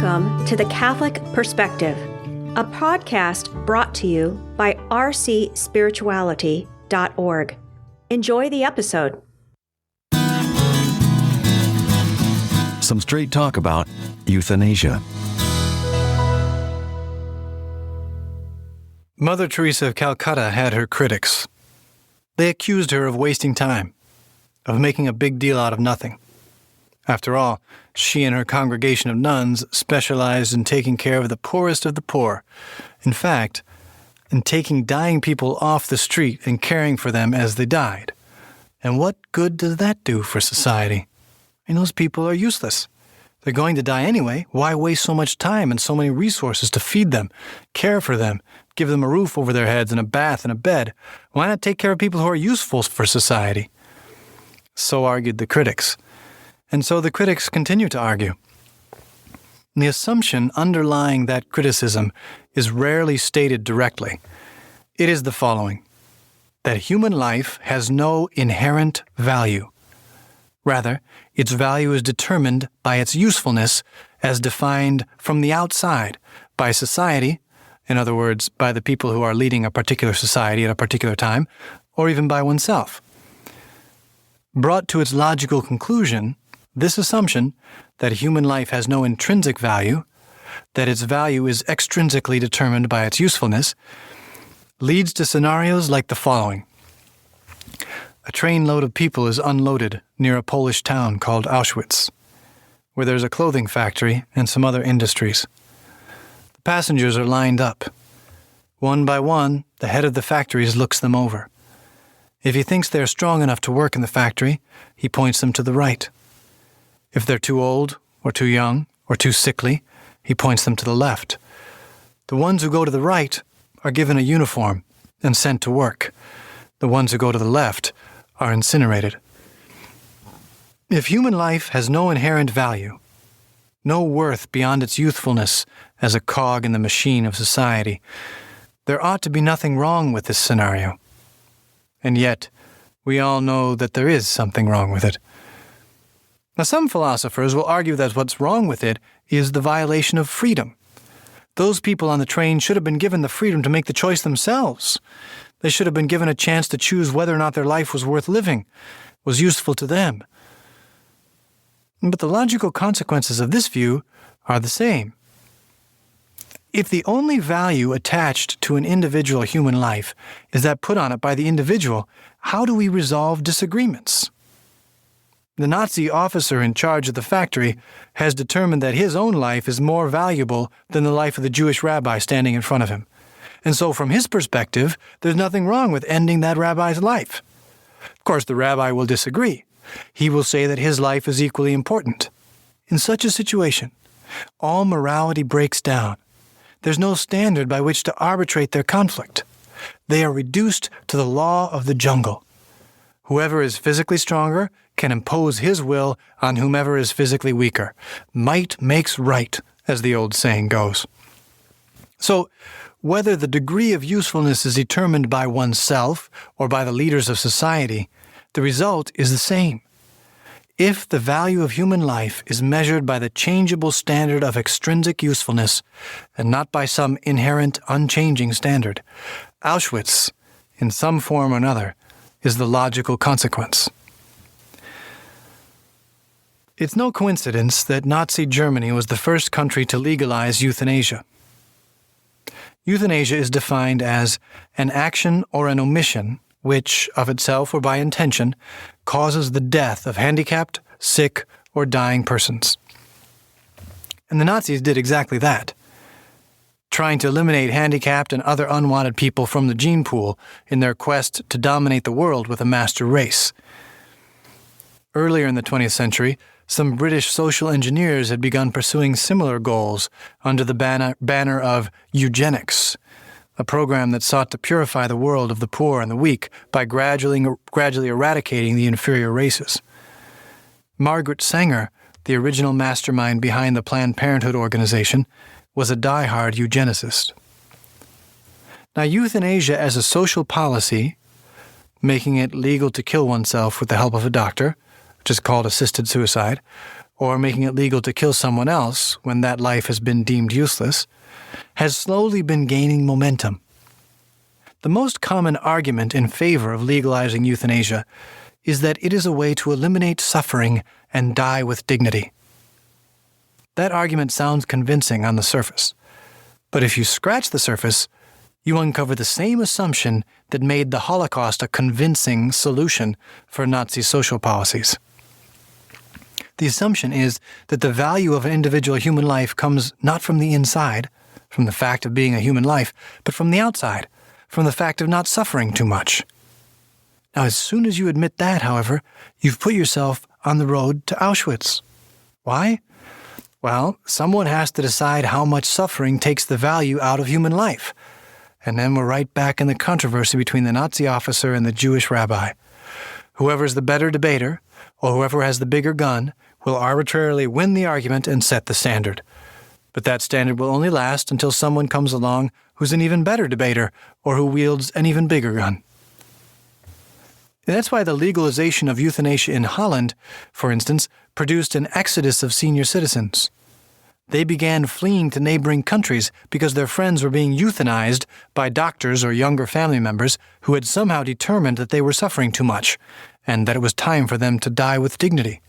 Welcome to The Catholic Perspective, a podcast brought to you by rcspirituality.org. Enjoy the episode. Some straight talk about euthanasia. Mother Teresa of Calcutta had her critics. They accused her of wasting time, of making a big deal out of nothing. After all, she and her congregation of nuns specialized in taking care of the poorest of the poor. In fact, in taking dying people off the street and caring for them as they died. And what good does that do for society? And those people are useless. They're going to die anyway. Why waste so much time and so many resources to feed them, care for them, give them a roof over their heads and a bath and a bed? Why not take care of people who are useful for society? So argued the critics. And so the critics continue to argue. And the assumption underlying that criticism is rarely stated directly. It is the following: that human life has no inherent value. Rather, its value is determined by its usefulness as defined from the outside by society, in other words, by the people who are leading a particular society at a particular time, or even by oneself. Brought to its logical conclusion, this assumption that human life has no intrinsic value, that its value is extrinsically determined by its usefulness, leads to scenarios like the following. A trainload of people is unloaded near a Polish town called Auschwitz, where there's a clothing factory and some other industries. The passengers are lined up. One by one, the head of the factories looks them over. If he thinks they're strong enough to work in the factory, he points them to the right. If they're too old, or too young, or too sickly, he points them to the left. The ones who go to the right are given a uniform and sent to work. The ones who go to the left are incinerated. If human life has no inherent value, no worth beyond its youthfulness as a cog in the machine of society, there ought to be nothing wrong with this scenario. And yet, we all know that there is something wrong with it. Now, some philosophers will argue that what's wrong with it is the violation of freedom. Those people on the train should have been given the freedom to make the choice themselves. They should have been given a chance to choose whether or not their life was worth living, was useful to them. But the logical consequences of this view are the same. If the only value attached to an individual human life is that put on it by the individual, how do we resolve disagreements? The Nazi officer in charge of the factory has determined that his own life is more valuable than the life of the Jewish rabbi standing in front of him. And so from his perspective, there's nothing wrong with ending that rabbi's life. Of course, the rabbi will disagree. He will say that his life is equally important. In such a situation, all morality breaks down. There's no standard by which to arbitrate their conflict. They are reduced to the law of the jungle. Whoever is physically stronger can impose his will on whomever is physically weaker. Might makes right, as the old saying goes. So, whether the degree of usefulness is determined by oneself or by the leaders of society, the result is the same. If the value of human life is measured by the changeable standard of extrinsic usefulness, and not by some inherent, unchanging standard, Auschwitz, in some form or another, is the logical consequence. It's no coincidence that Nazi Germany was the first country to legalize euthanasia. Euthanasia is defined as an action or an omission which, of itself or by intention, causes the death of handicapped, sick, or dying persons. And the Nazis did exactly that, trying to eliminate handicapped and other unwanted people from the gene pool in their quest to dominate the world with a master race. Earlier in the 20th century, some British social engineers had begun pursuing similar goals under the banner of eugenics, a program that sought to purify the world of the poor and the weak by gradually eradicating the inferior races. Margaret Sanger, the original mastermind behind the Planned Parenthood organization, was a die-hard eugenicist. Now, euthanasia as a social policy, making it legal to kill oneself with the help of a doctor, which is called assisted suicide, or making it legal to kill someone else when that life has been deemed useless, has slowly been gaining momentum. The most common argument in favor of legalizing euthanasia is that it is a way to eliminate suffering and die with dignity. That argument sounds convincing on the surface, but if you scratch the surface, you uncover the same assumption that made the Holocaust a convincing solution for Nazi social policies. The assumption is that the value of an individual human life comes not from the inside, from the fact of being a human life, but from the outside, from the fact of not suffering too much. Now, as soon as you admit that, however, you've put yourself on the road to Auschwitz. Why? Well, someone has to decide how much suffering takes the value out of human life. And then we're right back in the controversy between the Nazi officer and the Jewish rabbi. Whoever's the better debater, or whoever has the bigger gun, will arbitrarily win the argument and set the standard. But that standard will only last until someone comes along who's an even better debater, or who wields an even bigger gun. And that's why the legalization of euthanasia in Holland, for instance, produced an exodus of senior citizens. They began fleeing to neighboring countries because their friends were being euthanized by doctors or younger family members who had somehow determined that they were suffering too much and that it was time for them to die with dignity.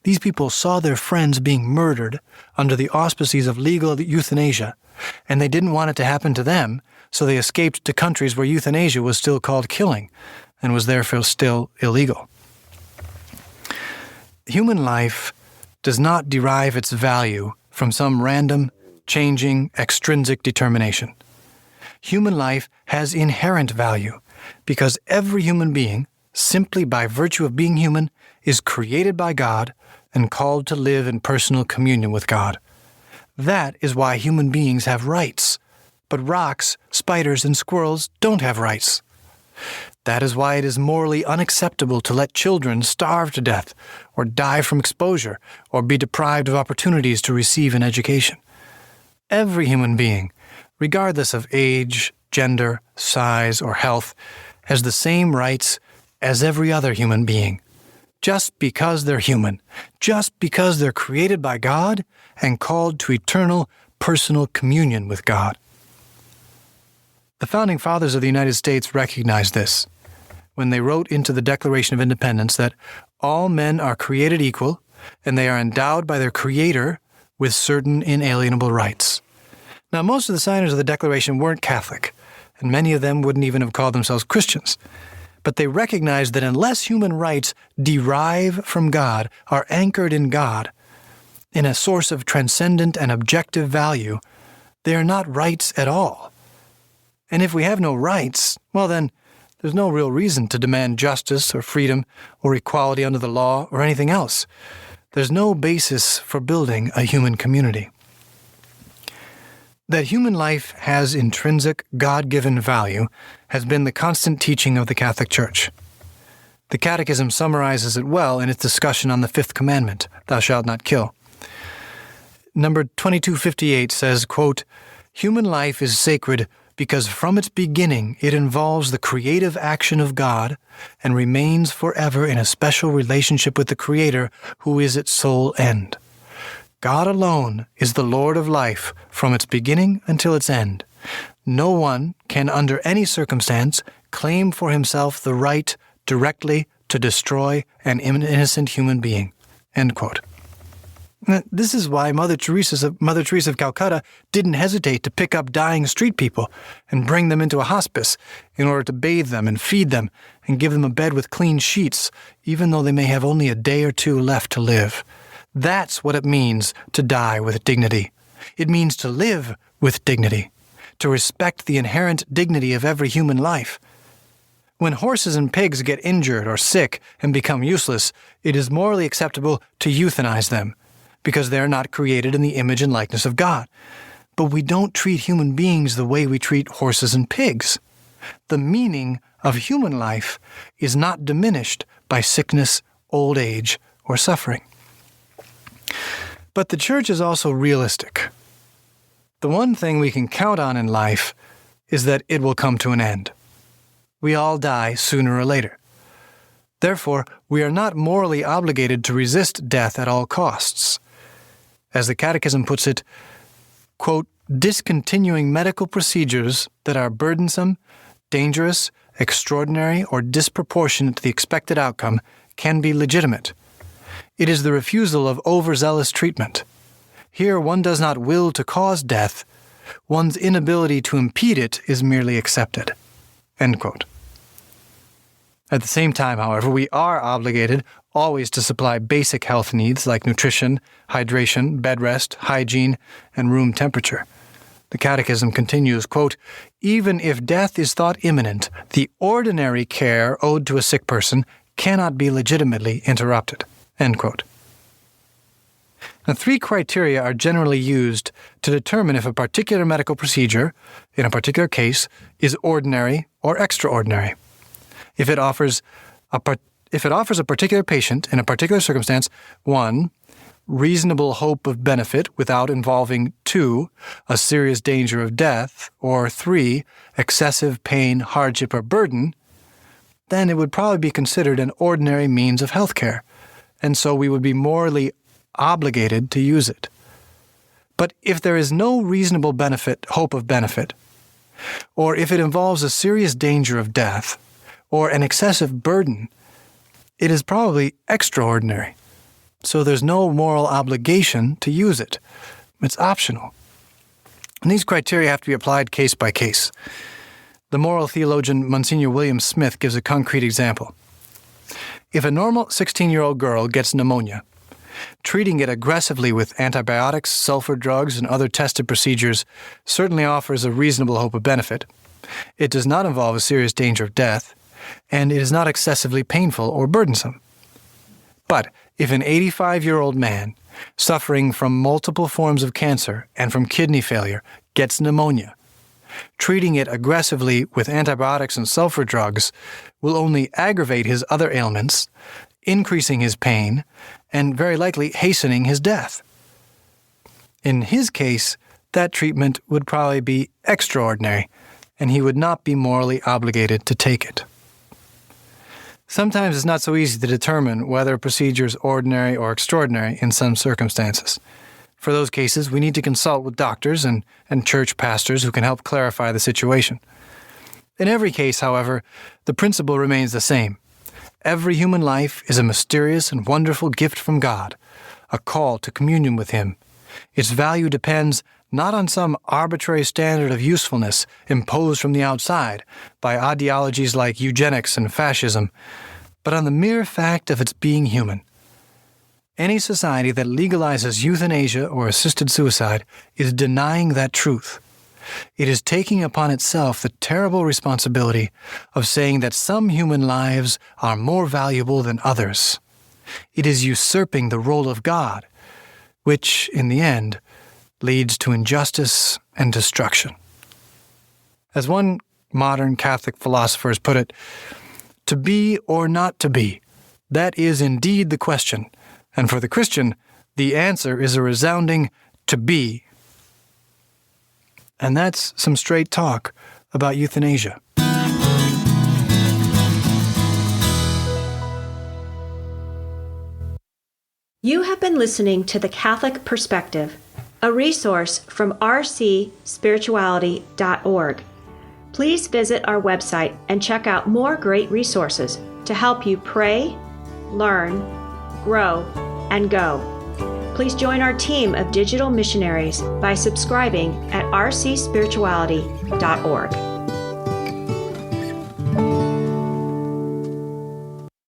These people saw their friends being murdered under the auspices of legal euthanasia, and they didn't want it to happen to them, so they escaped to countries where euthanasia was still called killing and was therefore still illegal. Human life does not derive its value from some random, changing, extrinsic determination. Human life has inherent value because every human being, simply by virtue of being human, is created by God and called to live in personal communion with God. That is why human beings have rights, but rocks, spiders, and squirrels don't have rights. That is why it is morally unacceptable to let children starve to death, or die from exposure, or be deprived of opportunities to receive an education. Every human being, regardless of age, gender, size, or health, has the same rights as every other human being, just because they're human, just because they're created by God and called to eternal, personal communion with God. The Founding Fathers of the United States recognized this when they wrote into the Declaration of Independence that all men are created equal and they are endowed by their Creator with certain inalienable rights. Now, most of the signers of the Declaration weren't Catholic, and many of them wouldn't even have called themselves Christians. But they recognized that unless human rights derive from God, are anchored in God, in a source of transcendent and objective value, they are not rights at all. And if we have no rights, well then, there's no real reason to demand justice or freedom or equality under the law or anything else. There's no basis for building a human community. That human life has intrinsic, God-given value has been the constant teaching of the Catholic Church. The Catechism summarizes it well in its discussion on the fifth commandment, thou shalt not kill. Number 2258 says, quote, "Human life is sacred because from its beginning it involves the creative action of God and remains forever in a special relationship with the Creator who is its sole end. God alone is the Lord of life from its beginning until its end. No one can under any circumstance claim for himself the right directly to destroy an innocent human being." End quote. This is why Mother Teresa of Calcutta didn't hesitate to pick up dying street people and bring them into a hospice in order to bathe them and feed them and give them a bed with clean sheets, even though they may have only a day or two left to live. That's what it means to die with dignity. It means to live with dignity, to respect the inherent dignity of every human life. When horses and pigs get injured or sick and become useless, it is morally acceptable to euthanize them, because they are not created in the image and likeness of God. But we don't treat human beings the way we treat horses and pigs. The meaning of human life is not diminished by sickness, old age, or suffering. But the Church is also realistic. The one thing we can count on in life is that it will come to an end. We all die sooner or later. Therefore, we are not morally obligated to resist death at all costs. As the Catechism puts it, quote, discontinuing medical procedures that are burdensome, dangerous, extraordinary, or disproportionate to the expected outcome can be legitimate. It is the refusal of overzealous treatment. Here one does not will to cause death. One's inability to impede it is merely accepted. End quote. At the same time, however, we are obligated always to supply basic health needs like nutrition, hydration, bed rest, hygiene, and room temperature. The Catechism continues, quote, even if death is thought imminent, the ordinary care owed to a sick person cannot be legitimately interrupted. End quote. Now, 3 criteria are generally used to determine if a particular medical procedure, in a particular case, is ordinary or extraordinary. If it offers a particular patient in a particular circumstance, 1, reasonable hope of benefit without involving 2, a serious danger of death, or 3, excessive pain, hardship, or burden, then it would probably be considered an ordinary means of health care, and so we would be morally obligated to use it. But if there is no reasonable hope of benefit, or if it involves a serious danger of death, or an excessive burden, it is probably extraordinary. So there's no moral obligation to use it. It's optional. And these criteria have to be applied case by case. The moral theologian Monsignor William Smith gives a concrete example. If a normal 16-year-old girl gets pneumonia, treating it aggressively with antibiotics, sulfur drugs, and other tested procedures certainly offers a reasonable hope of benefit. It does not involve a serious danger of death, and it is not excessively painful or burdensome. But if an 85-year-old man suffering from multiple forms of cancer and from kidney failure gets pneumonia, treating it aggressively with antibiotics and sulfur drugs will only aggravate his other ailments, increasing his pain, and very likely hastening his death. In his case, that treatment would probably be extraordinary, and he would not be morally obligated to take it. Sometimes it's not so easy to determine whether a procedure is ordinary or extraordinary in some circumstances. For those cases, we need to consult with doctors and church pastors who can help clarify the situation. In every case, however, the principle remains the same. Every human life is a mysterious and wonderful gift from God, a call to communion with Him. Its value depends not on some arbitrary standard of usefulness imposed from the outside by ideologies like eugenics and fascism, but on the mere fact of its being human. Any society that legalizes euthanasia or assisted suicide is denying that truth. It is taking upon itself the terrible responsibility of saying that some human lives are more valuable than others. It is usurping the role of God, which, in the end, leads to injustice and destruction. As one modern Catholic philosopher has put it, to be or not to be, that is indeed the question, and for the Christian, the answer is a resounding to be. And that's some straight talk about euthanasia. You have been listening to The Catholic Perspective, a resource from rcspirituality.org. Please visit our website and check out more great resources to help you pray, learn, grow, and go. Please join our team of digital missionaries by subscribing at rcspirituality.org.